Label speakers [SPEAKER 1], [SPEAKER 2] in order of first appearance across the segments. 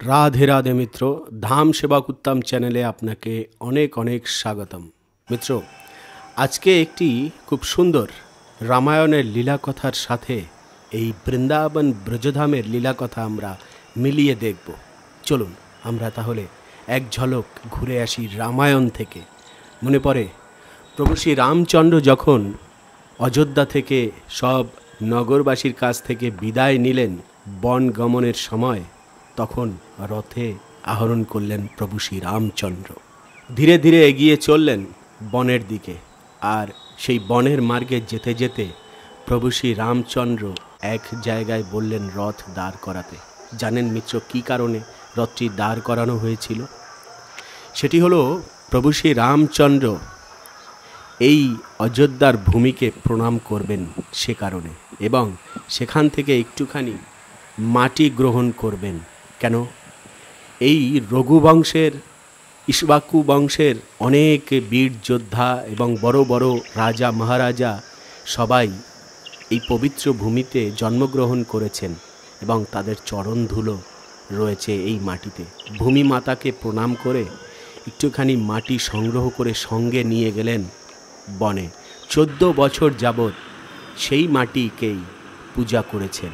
[SPEAKER 1] রাধে রাধে মিত্র, ধাম সেবক উত্তম চ্যানেলে আপনাকে অনেক অনেক স্বাগতম। মিত্র, আজকে একটি খুব সুন্দর রামায়ণের লীলাকথার সাথে এই বৃন্দাবন ব্রজধামের লীলাকথা আমরা মিলিয়ে দেখব। চলুন আমরা তাহলে এক ঝলক ঘুরে আসি রামায়ণ থেকে। মনে পড়ে প্রভু শ্রী রামচন্দ্র যখন অযোধ্যা থেকে সব নগরবাসীর কাছ থেকে বিদায় নিলেন বন গমনের সময়, তখন রথে আরোহণ করলেন প্রভু শ্রী রামচন্দ্র। ধীরে ধীরে এগিয়ে চললেন বনের দিকে। আর সেই বনের মার্গে যেতে যেতে প্রভু শ্রী রামচন্দ্র এক জায়গায় বললেন রথ দাঁড় করাতে। জানেন মিত্র কী কারণে রথটি দাঁড় করানো হয়েছিল? সেটি হলো প্রভু শ্রী রামচন্দ্র এই অযোধ্যার ভূমিকে প্রণাম করবেন সে কারণে, এবং সেখান থেকে একটুখানি মাটি গ্রহণ করবেন। কেন? এই রঘুবংশের, ইক্ষ্বাকু বংশের অনেক বীর যোদ্ধা এবং বড় বড় রাজা মহারাজা সবাই এই পবিত্র ভূমিতে জন্মগ্রহণ করেছেন এবং তাদের চরণ ধুলো রয়েছে এই মাটিতে। ভূমি মাতাকে প্রণাম করে একটুখানি মাটি সংগ্রহ করে সঙ্গে নিয়ে গেলেন বনে। 14 বছর যাবৎ সেই মাটিকেই পূজা করেছেন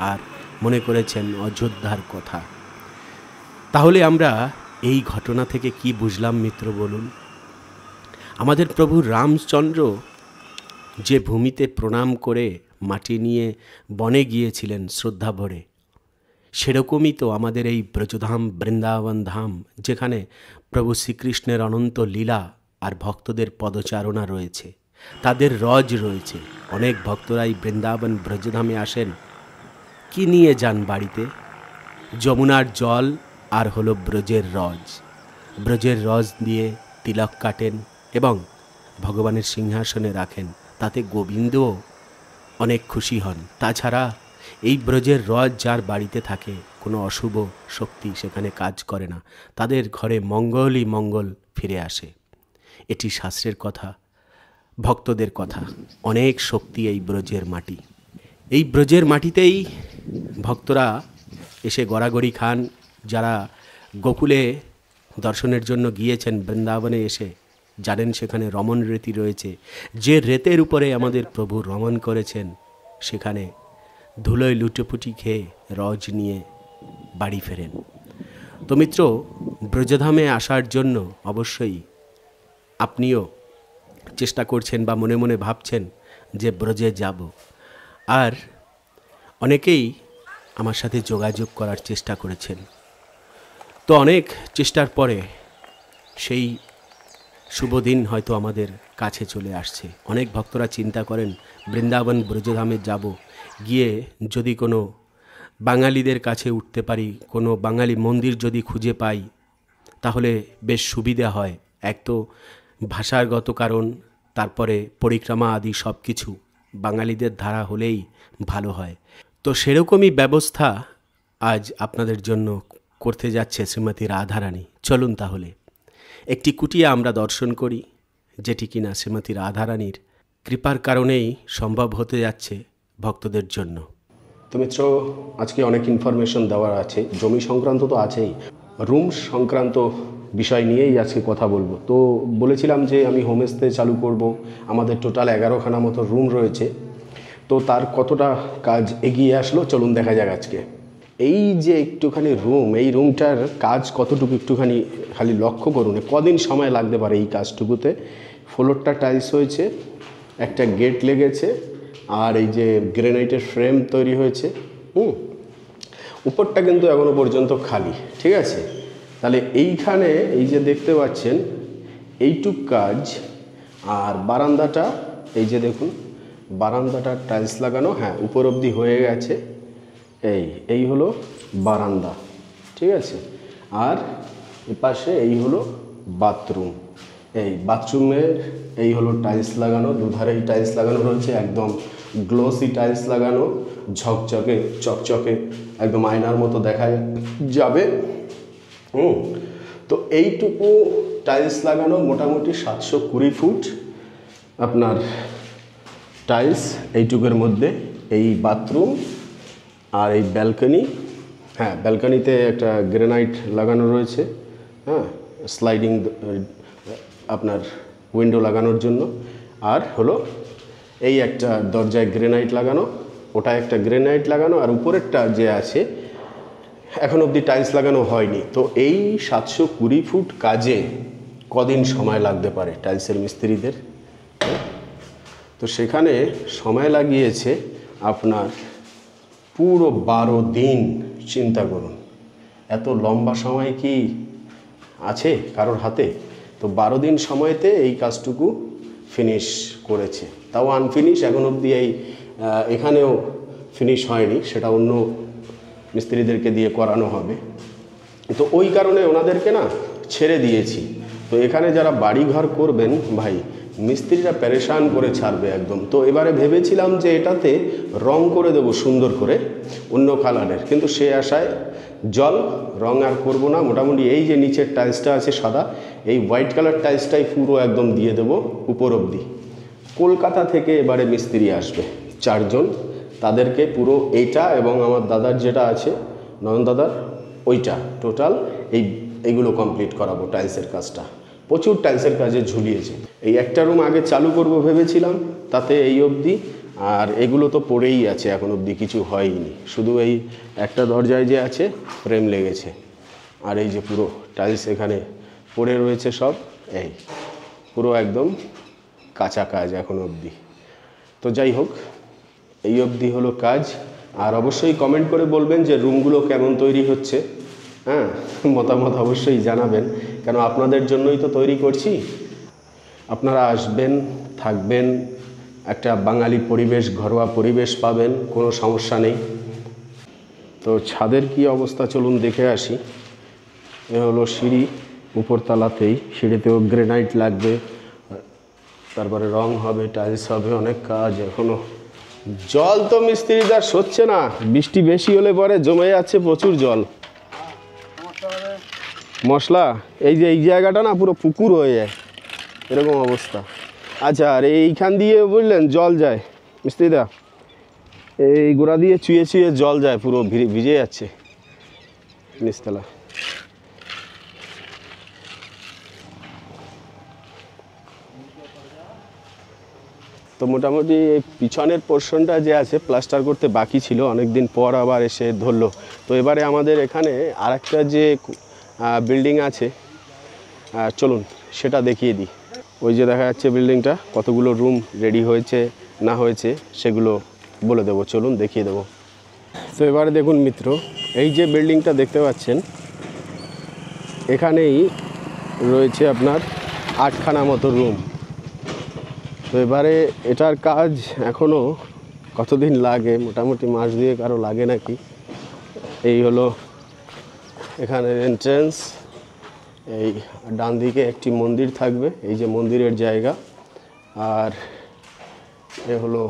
[SPEAKER 1] আর মনে করেছেন অযোধ্যার কথা। তাহলে আমরা এই ঘটনা থেকে কি বুঝলাম মিত্র বলুন? আমাদের প্রভু রামচন্দ্র যে ভূমিতে প্রণাম করে মাটি নিয়ে বনে গিয়েছিলেন শ্রদ্ধা ভরে, সেরকমই তো আমাদের এই ব্রজধাম বৃন্দাবন ধাম, যেখানে প্রভু শ্রীকৃষ্ণের অনন্ত লীলা আর ভক্তদের পদচারণা রয়েছে, তাদের রজ রয়েছে। অনেক ভক্তরা এই বৃন্দাবন ব্রজধামে আসেন, কি নিয়ে যান বাড়িতে? যমুনার জল আর হলো ব্রজের রজ। ব্রজের রজ দিয়ে তিলক কাটেন এবং ভগবানের সিংহাসনে রাখেন, তাতে গোবিন্দও অনেক খুশি হন। তাছাড়া এই ব্রজের রজ যার বাড়িতে থাকে, কোনো অশুভ শক্তি সেখানে কাজ করে না, তাদের ঘরে মঙ্গলই মঙ্গল ফিরে আসে। এটি শাস্ত্রের কথা, ভক্তদের কথা। অনেক শক্তি এই ব্রজের মাটি। এই ব্রজের মাটিতেই ভক্তরা এসে গড়াগড়ি খান। যারা গোকুলে দর্শনের জন্য গিয়েছেন, বৃন্দাবনে এসে জানেন সেখানে রমণ রীতি রয়েছে। যে রেতের উপরে আমাদের প্রভু রমণ করেছেন, সেখানে ধুলোয় লুটোপুটি খেয়ে রজ নিয়ে বাড়ি ফেরেন। তো মিত্র, ব্রজধামে আসার জন্য অবশ্যই আপনিও চেষ্টা করছেন বা মনে মনে ভাবছেন যে ব্রজে যাব। আর অনেকেই আমার সাথে যোগাযোগ করার চেষ্টা করেছেন। তো অনেক চেষ্টার পরে সেই শুভ দিন হয়তো আমাদের কাছে চলে আসছে। অনেক ভক্তরা চিন্তা করেন বৃন্দাবন ব্রজধামে যাব, গিয়ে যদি কোনো বাঙালিদের কাছে উঠতে পারি, কোনো বাঙালি মন্দির যদি খুঁজে পাই, তাহলে বেশ সুবিধা হয়। এক তো ভাষাগত কারণ, তারপরে পরিক্রমা আদি সব কিছু বাঙালিদের ধারা হলেই ভালো হয়। তো সেরকমই ব্যবস্থা আজ আপনাদের জন্য করতে যাচ্ছে শ্রীমতী রাধারানী। চলুন তাহলে একটি কুটিয়া আমরা দর্শন করি, যেটি কিনা শ্রীমতী রাধারানীর কৃপার কারণেই সম্ভব হতে যাচ্ছে ভক্তদের জন্য। তো মিত্র, আজকে অনেক ইনফরমেশন দেওয়ার আছে। জমি সংক্রান্ত তো আছেই, রুম সংক্রান্ত বিষয় নিয়েই আজকে কথা বলবো। তো বলেছিলাম যে আমি হোমস্টে চালু করব। আমাদের টোটাল 11খানা মতো রুম রয়েছে। তো তার কতটা কাজ এগিয়ে আসলো চলুন দেখা যাক আজকে। এই যে একটুখানি রুম, এই রুমটার কাজ কতটুকু একটুখানি খালি লক্ষ্য করুন। কদিন সময় লাগতে পারে এই কাজটুকুতে? ফ্লোরটা টাইলস হয়েছে, একটা গেট লেগেছে, আর এই যে গ্রেনাইটের ফ্রেম তৈরি হয়েছে। উপরটা কিন্তু এখনও পর্যন্ত খালি, ঠিক আছে? তাহলে এইখানে এই যে দেখতে পাচ্ছেন এইটুক কাজ। আর বারান্দাটা এই যে দেখুন, বারান্দাটা টাইলস লাগানো, হ্যাঁ উপর অবধি হয়ে গেছে। এই হলো বারান্দা, ঠিক আছে? আর এপাশে এই হলো বাথরুম। এই বাথরুমের এই হলো টাইলস লাগানো, দুধারেই টাইলস লাগানো রয়েছে, একদম গ্লোসি টাইলস লাগানো, ঝকঝকে চকচকে, একদম আয়নার মতো দেখা যাবে। তো এইটুকু টাইলস লাগানো, মোটামুটি 720 ফুট আপনার টাইলস এইটুকুর মধ্যে। এই বাথরুম আর এই ব্যালকনি, হ্যাঁ, ব্যালকনিতে একটা গ্রেনাইট লাগানো রয়েছে। হ্যাঁ, স্লাইডিং আপনার উইন্ডো লাগানোর জন্য। আর হলো এই একটা দরজায় গ্রেনাইট লাগানো, ওটা একটা গ্রেনাইট লাগানো, আর উপরেরটা যে আছে এখন অবধি টাইলস লাগানো হয়নি। তো এই 720 ফুট কাজে কদিন সময় লাগতে পারে টাইলসের মিস্ত্রিদের? তো সেখানে সময় লাগিয়েছে আপনার পুরো 12 দিন। চিন্তা করুন, এত লম্বা সময় কি আছে কারোর হাতে? তো 12 দিন সময়তে এই কাজটুকু ফিনিশ করেছে, তাও আনফিনিশ এখন অবধি। এখানেও ফিনিশ হয়নি, সেটা অন্য মিস্ত্রিদেরকে দিয়ে করানো হবে। তো ওই কারণে ওনাদেরকে না ছেড়ে দিয়েছি। তো এখানে যারা বাড়ি ঘর করবেন ভাই, মিস্ত্রিরা পেরেশান করে ছাড়বে একদম। তো এবারে ভেবেছিলাম যে এটাতে রং করে দেব সুন্দর করে অন্য কালারের, কিন্তু সে আশায় রং আর করব না। মোটামুটি এই যে নিচের টাইলসটা আছে সাদা, এই হোয়াইট কালার টাইলসটাই পুরো একদম দিয়ে দেব উপর অবধি। কলকাতা থেকে এবারে মিস্ত্রি আসবে 4 জন, তাদেরকে পুরো এইটা এবং আমার দাদার যেটা আছে নয়ন দাদার ওইটা টোটাল এইগুলো কমপ্লিট করাবো। টাইলসের কাজটা প্রচুর টাইলসের কাজে ঝুলিয়েছে। এই একটা রুম আগে চালু করব ভেবেছিলাম, তাতে এই অবধি, আর এগুলো তো পড়েই আছে, এখন অবধি কিছু হয়নি। শুধু এই একটা দরজায় যে আছে ফ্রেম লেগেছে, আর এই যে পুরো টাইলস এখানে পড়ে রয়েছে সব, এই পুরো একদম কাঁচা কাজ এখন অবধি। তো যাই হোক, এই অবধি হলো কাজ। আর অবশ্যই কমেন্ট করে বলবেন যে রুমগুলো কেমন তৈরি হচ্ছে। হ্যাঁ, মতামত অবশ্যই জানাবেন, কেন আপনাদের জন্যই তো তৈরি করছি। আপনারা আসবেন, থাকবেন, একটা বাঙালি পরিবেশ, ঘরোয়া পরিবেশ পাবেন, কোনো সমস্যা নেই। তো ছাদের কি অবস্থা চলুন দেখে আসি। এ হলো সিঁড়ি, উপরতলাতেই। সিঁড়িতেও গ্রেনাইট লাগবে, তারপরে রং হবে, টাইলস হবে, অনেক কাজ এখনও। জল তো মিস্ত্রিদার সচ্ছে না, বৃষ্টি বেশি হলে পরে জমে যাচ্ছে প্রচুর জল। মশলা এই যে এই জায়গাটা না পুরো পুকুর হয়ে যায়, এরকম অবস্থা। আচ্ছা, আর এইখান দিয়ে বুঝলেন জল যায় মিস্ত্রিদা, এই গোড়া দিয়ে চুয়ে চুয়ে জল যায়, পুরো ভিজে যাচ্ছে নিচতলা। তো মোটামুটি এই পিছনের পোর্শনটা যে আছে প্লাস্টার করতে বাকি ছিল, অনেক দিন পর আবার এসে ধরলো। তো এবারে আমাদের এখানে আরেকটা যে বিল্ডিং আছে, চলুন সেটা দেখিয়ে দিই। ওই যে দেখা যাচ্ছে বিল্ডিংটা, কতগুলো রুম রেডি হয়েছে না হয়েছে সেগুলো বলে দেবো, চলুন দেখিয়ে দেবো। তো এবারে দেখুন মিত্র, এই যে বিল্ডিংটা দেখতে পাচ্ছেন, এখানেই রয়েছে আপনার 8খানা মতো রুম। তো এবারে এটার কাজ এখনও কতদিন লাগে, মোটামুটি মাস দিয়ে কারো লাগে নাকি। এই হলো এখানে এন্ট্রেন্স, এই ডান দিকে একটি মন্দির থাকবে, এই যে মন্দিরের জায়গা। আর এ হলো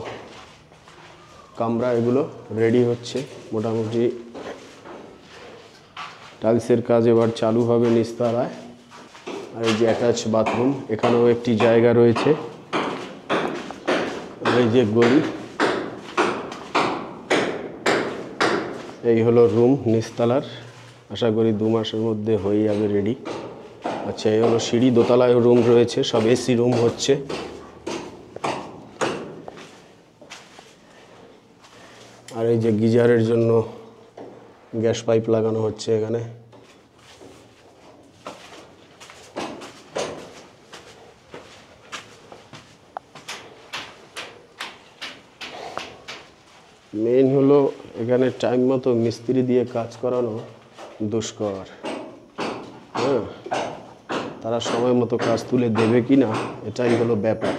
[SPEAKER 1] কামরা, এগুলো রেডি হচ্ছে মোটামুটি। টাইলসের কাজ এবার চালু হবে নিচতলায়। আর এই যে অ্যাটাচ বাথরুম, এখানেও একটি জায়গা রয়েছে। এই যে গলি, এই হলো রুম নিচতলার। আশা করি 2 মাসের মধ্যে হয়ে যাবে রেডি। আচ্ছা, এই হলো সিঁড়ি, দোতলায় রুম রয়েছে, সব এসি রুম হচ্ছে। আর এই যে গিজারের জন্য গ্যাস পাইপ লাগানো হচ্ছে এখানে। মেইন হলো এখানে টাইম মতো মিস্ত্রি দিয়ে কাজ করানো দুষ্কর। হ্যাঁ, তারা সময় মতো কাজ তুলে দেবে কি না, এটাই হলো ব্যাপার,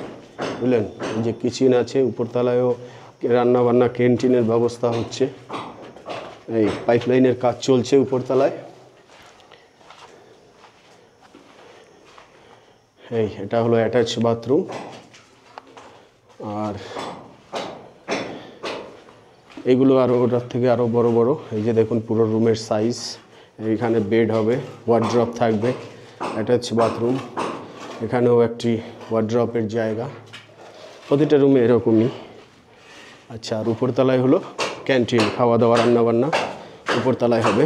[SPEAKER 1] বুঝলেন। এই যে কিচেন আছে, উপরতলায়ও রান্নাবান্না ক্যান্টিনের ব্যবস্থা হচ্ছে। এই পাইপলাইনের কাজ চলছে উপরতলায়। এই এটা হলো অ্যাটাচ বাথরুম। আর এইগুলো আরও ওটার থেকে আরও বড় বড়। এই যে দেখুন পুরো রুমের সাইজ। এইখানে বেড হবে, ওয়ার্ড্রপ থাকবে, অ্যাটাচ বাথরুম। এখানেও একটি ওয়ার্ড্রপের জায়গা, প্রতিটা রুমে এরকমই। আচ্ছা, আর উপরতলায় হলো ক্যান্টিন, খাওয়া দাওয়া রান্নাবান্না উপরতলায় হবে।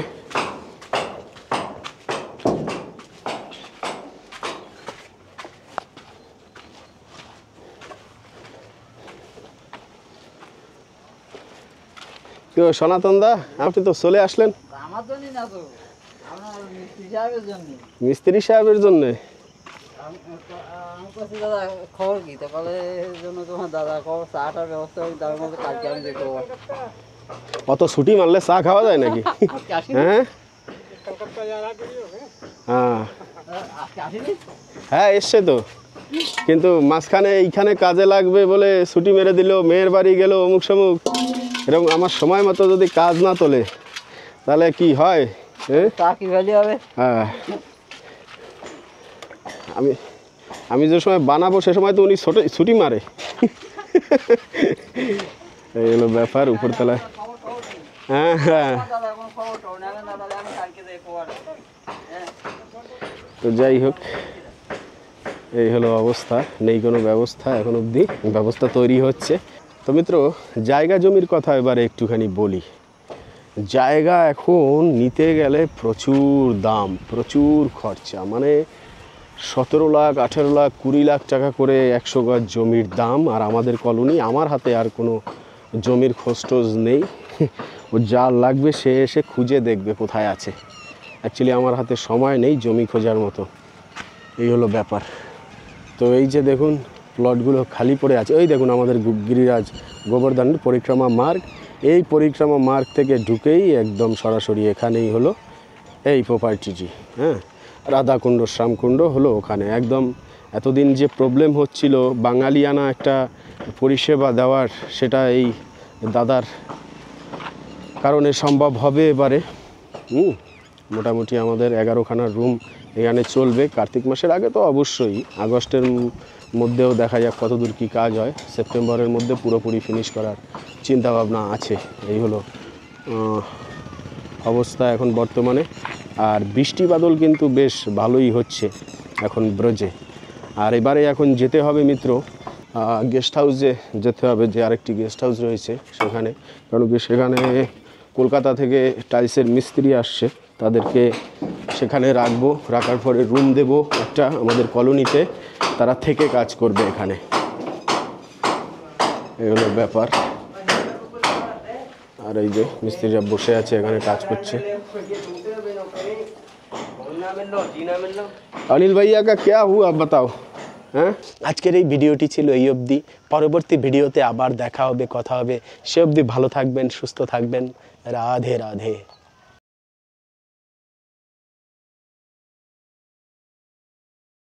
[SPEAKER 1] কেউ সনাতন দা, আপনি তো চলে আসলেন।
[SPEAKER 2] আমার জন্য না তো, আমার মিস্ত্রি সাহেবের জন্য।
[SPEAKER 1] মিস্ত্রি সাহেবের জন্য?
[SPEAKER 2] আমি বলছি দাদা খবর কি, তো বলে জন্য তোমার দাদা খবর চাটার ব্যবস্থা হবে, তার মধ্যে কালকে আমি দেখবো।
[SPEAKER 1] অত ছুটি মারলে চা খাওয়া যায় নাকি? হ্যাঁ হ্যাঁ হ্যাঁ, এসছে তো, কিন্তু মাঝখানে এইখানে কাজে লাগবে বলে ছুটি মেরে দিল, মেয়ের বাড়ি গেল অমুক সমুক, এরকম আমার সময় মতো যদি কাজ না তোলে তাহলে কি হয়?
[SPEAKER 2] তা কি ভ্যালি হবে?
[SPEAKER 1] হ্যাঁ, আমি যে সময় বানাবো সে সময় তো উনি ছুটি মারে। এই হলো ব্যাপার উপরতলায়। হ্যাঁ হ্যাঁ, তো যাই হোক, এই হলো অবস্থা, নেই কোনো ব্যবস্থা এখন অবধি, ব্যবস্থা তৈরি হচ্ছে। তো মিত্র, জায়গা জমির কথা এবারে একটুখানি বলি। জায়গা এখন নিতে গেলে প্রচুর দাম, প্রচুর খরচা, মানে 17 লাখ 18 লাখ 20 লাখ টাকা করে 100 গজ জমির দাম। আর আমাদের কলোনি, আমার হাতে আর কোনো জমির খোঁজটোজ নেই, ও যা লাগবে সে এসে খুঁজে দেখবে কোথায় আছে। অ্যাকচুয়ালি আমার হাতে সময় নেই জমি খোঁজার মতো, এই হলো ব্যাপার। তো এই যে দেখুন প্লটগুলো খালি পড়ে আছে, ওই দেখুন আমাদের গিরিরাজ গোবর্ধনের পরিক্রমা মার্গ, এই পরিক্রমা মার্গ থেকে ঢুকেই একদম সরাসরি এখানেই হলো এই প্রপার্টিটি। হ্যাঁ, রাধাকুণ্ড শ্যামকুণ্ড হলো ওখানে একদম। এতদিন যে প্রবলেম হচ্ছিল বাঙালিয়ানা একটা পরিষেবা দেওয়ার, সেটা এই দাদার কারণে সম্ভব হবে এবারে। মোটামুটি আমাদের 11খানা রুম এখানে চলবে কার্তিক মাসের আগে, তো অবশ্যই আগস্টের মধ্যেও দেখা যাক কতদূর কী কাজ হয়। সেপ্টেম্বরের মধ্যে পুরোপুরি ফিনিশ করার চিন্তাভাবনা আছে। এই হলো অবস্থা এখন বর্তমানে। আর বৃষ্টি বাদল কিন্তু বেশ ভালোই হচ্ছে এখন ব্রজে। আর এবারে এখন যেতে হবে মিত্র গেস্ট হাউসে যেতে হবে, যে আরেকটি গেস্ট হাউস রয়েছে সেখানে, কারণ কি সেখানে কলকাতা থেকে টাইলসের মিস্ত্রি আসছে, তাদেরকে সেখানে রাখবো, রাখার পরে রুম দেব একটা আমাদের কলোনিতে, তারা থেকে কাজ করবে এখানে। এগুলো ব্যাপার। আর এই যে মিস্ত্রিরা বসে আছে এখানে কাজ করছে। অনিল ভাইয়া কা ক্যা হুয়া বাতাও। হ্যাঁ, আজকের এই ভিডিওটি ছিল এই অবধি। পরবর্তী ভিডিওতে আবার দেখা হবে, কথা হবে। সে অবধি ভালো থাকবেন, সুস্থ থাকবেন। রাধে রাধে।